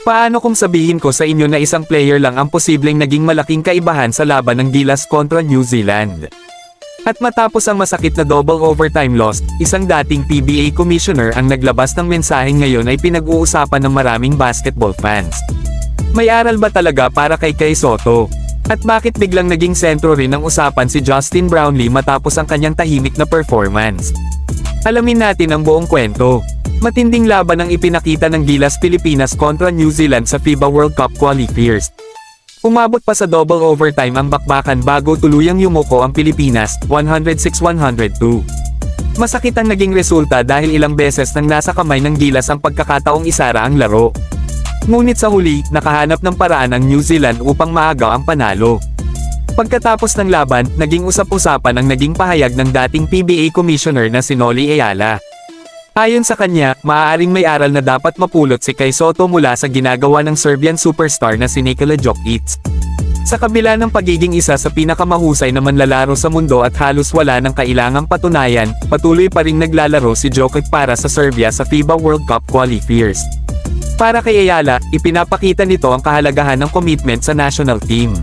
Paano kung sabihin ko sa inyo na isang player lang ang posibleng naging malaking kaibahan sa laban ng Gilas kontra New Zealand? At matapos ang masakit na double overtime loss, isang dating PBA commissioner ang naglabas ng mensaheng ngayon ay pinag-uusapan ng maraming basketball fans. May aral ba talaga para kay Kai Sotto? At bakit biglang naging sentro rin ng usapan si Justin Brownlee matapos ang kanyang tahimik na performance? Alamin natin ang buong kwento. Matinding laban ang ipinakita ng Gilas Pilipinas kontra New Zealand sa FIBA World Cup qualifiers. Umabot pa sa double overtime ang bakbakan bago tuluyang yumuko ang Pilipinas, 106-102. Masakit ang naging resulta dahil ilang beses nang nasa kamay ng Gilas ang pagkakataong isara ang laro. Ngunit sa huli, nakahanap ng paraan ang New Zealand upang maagaw ang panalo. Pagkatapos ng laban, naging usap-usapan ang naging pahayag ng dating PBA commissioner na si Noli Ayala. Ayon sa kanya, maaaring may aral na dapat mapulot si Kai Sotto mula sa ginagawa ng Serbian superstar na si Nikola Jokic. Sa kabila ng pagiging isa sa pinakamahusay na manlalaro sa mundo at halos wala ng kailangang patunayan, patuloy pa ring naglalaro si Jokic para sa Serbia sa FIBA World Cup qualifiers. Para kay Ayala, ipinapakita nito ang kahalagahan ng commitment sa national team.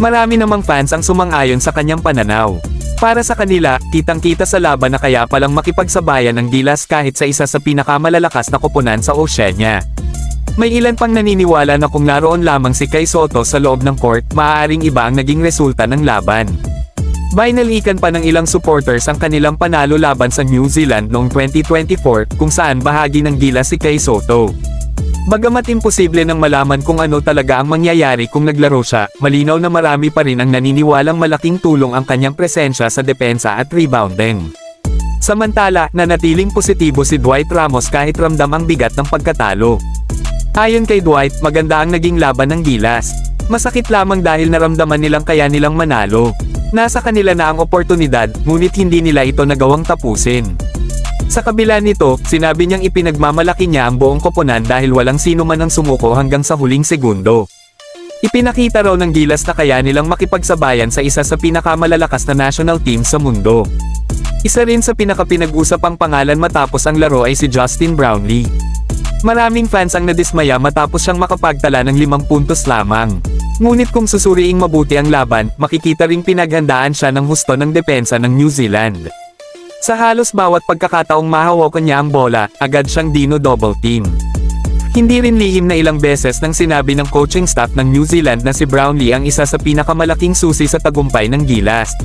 Marami namang fans ang sumang-ayon sa kanyang pananaw. Para sa kanila, kitang-kita sa laban na kaya palang makipagsabayan ng Gilas kahit sa isa sa pinakamalalakas na koponan sa Oceania. May ilan pang naniniwala na kung naroon lamang si Kai Sotto sa loob ng court, maaaring iba ang naging resulta ng laban. Binalikan pa ng ilang supporters ang kanilang panalo laban sa New Zealand noong 2024, kung saan bahagi ng Gilas si Kai Sotto. Bagamat imposible nang malaman kung ano talaga ang mangyayari kung naglaro siya, malinaw na marami pa rin ang naniniwalang malaking tulong ang kanyang presensya sa depensa at rebounding. Samantala, nanatiling positibo si Dwight Ramos kahit ramdam ang bigat ng pagkatalo. Ayon kay Dwight, maganda ang naging laban ng Gilas. Masakit lamang dahil naramdaman nilang kaya nilang manalo. Nasa kanila na ang oportunidad, ngunit hindi nila ito nagawang tapusin. Sa kabila nito, sinabi niyang ipinagmamalaki niya ang buong koponan dahil walang sino man ang sumuko hanggang sa huling segundo. Ipinakita raw ng Gilas na kaya nilang makipagsabayan sa isa sa pinakamalalakas na national team sa mundo. Isa rin sa pinakapinag-usapang pangalan matapos ang laro ay si Justin Brownlee. Maraming fans ang nadismaya matapos siyang makapagtala ng 5 puntos lamang. Ngunit kung susuriing mabuti ang laban, makikita ring pinaghandaan siya ng husto ng depensa ng New Zealand. Sa halos bawat pagkakataong mahawakan niya ang bola, agad siyang dino-double team. Hindi rin lihim na ilang beses nang sinabi ng coaching staff ng New Zealand na si Brownlee ang isa sa pinakamalaking susi sa tagumpay ng Gilas.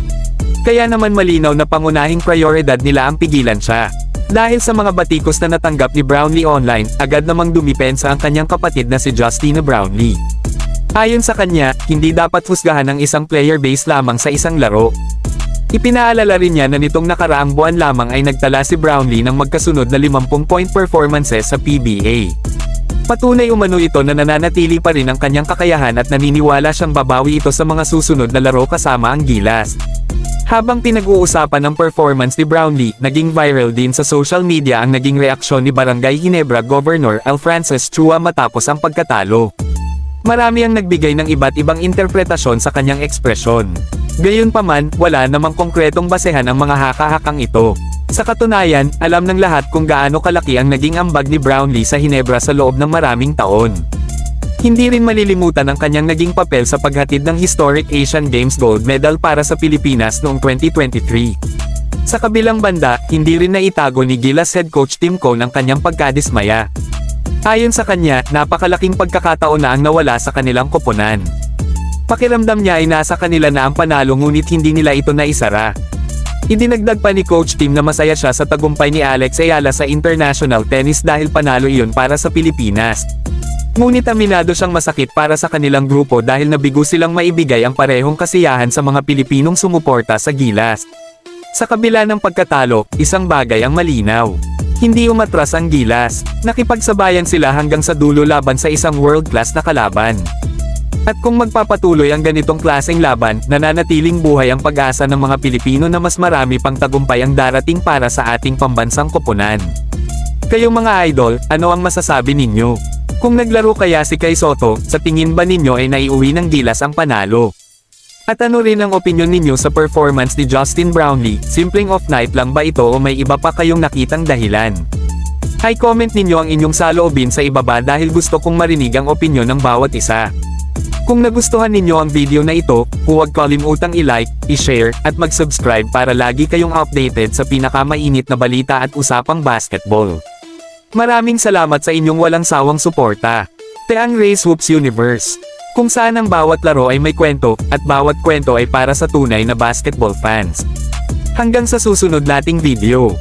Kaya naman malinaw na pangunahing prioridad nila ang pigilan siya. Dahil sa mga batikos na natanggap ni Brownlee online, agad namang dumipensa ang kanyang kapatid na si Justina Brownlee. Ayon sa kanya, hindi dapat husgahan ang isang player base lamang sa isang laro. Ipinaalala rin niya na nitong nakaraang buwan lamang ay nagtala si Brownlee ng magkasunod na 50-point performances sa PBA. Patunay umano ito na nananatili pa rin ang kanyang kakayahan at naniniwala siyang babawi ito sa mga susunod na laro kasama ang Gilas. Habang pinag-uusapan ng performance ni Brownlee, naging viral din sa social media ang naging reaksyon ni Barangay Ginebra Governor L. Francis Chua matapos ang pagkatalo. Marami ang nagbigay ng iba't ibang interpretasyon sa kanyang ekspresyon. Gayunpaman, wala namang konkretong basehan ang mga haka-hakang ito. Sa katunayan, alam ng lahat kung gaano kalaki ang naging ambag ni Brownlee sa Ginebra sa loob ng maraming taon. Hindi rin malilimutan ang kanyang naging papel sa paghatid ng historic Asian Games gold medal para sa Pilipinas noong 2023. Sa kabilang banda, hindi rin naitago ni Gilas head coach Tim Cone ang kanyang pagkadismaya. Ayon sa kanya, napakalaking pagkakataon na ang nawala sa kanilang koponan. Pakiramdam niya ay nasa kanila na ang panalo ngunit hindi nila ito naisara. Idinagdag pa ni Coach Tim na masaya siya sa tagumpay ni Alex Ayala sa international tennis dahil panalo iyon para sa Pilipinas. Ngunit aminado siyang masakit para sa kanilang grupo dahil nabigo silang maibigay ang parehong kasiyahan sa mga Pilipinong sumuporta sa Gilas. Sa kabila ng pagkatalo, isang bagay ang malinaw. Hindi umatras ang Gilas. Nakipagsabayan sila hanggang sa dulo laban sa isang world-class na kalaban. At kung magpapatuloy ang ganitong klaseng laban, nananatiling buhay ang pag-asa ng mga Pilipino na mas marami pang tagumpay ang darating para sa ating pambansang koponan. Kayong mga idol, ano ang masasabi ninyo? Kung naglaro kaya si Kai Sotto, sa tingin ba ninyo ay naiuwi ng Gilas ang panalo? At ano rin ang opinyon ninyo sa performance ni Justin Brownlee? Simpleng off night lang ba ito o may iba pa kayong nakitang dahilan? I-comment ninyo ang inyong saloobin sa ibaba dahil gusto kong marinig ang opinyon ng bawat isa. Kung nagustuhan ninyo ang video na ito, huwag kalimutang i-like, i-share, at mag-subscribe para lagi kayong updated sa pinakamainit na balita at usapang basketball. Maraming salamat sa inyong walang sawang suporta. Teang Race Hoops Universe, kung saan ang bawat laro ay may kwento, at bawat kwento ay para sa tunay na basketball fans. Hanggang sa susunod nating video.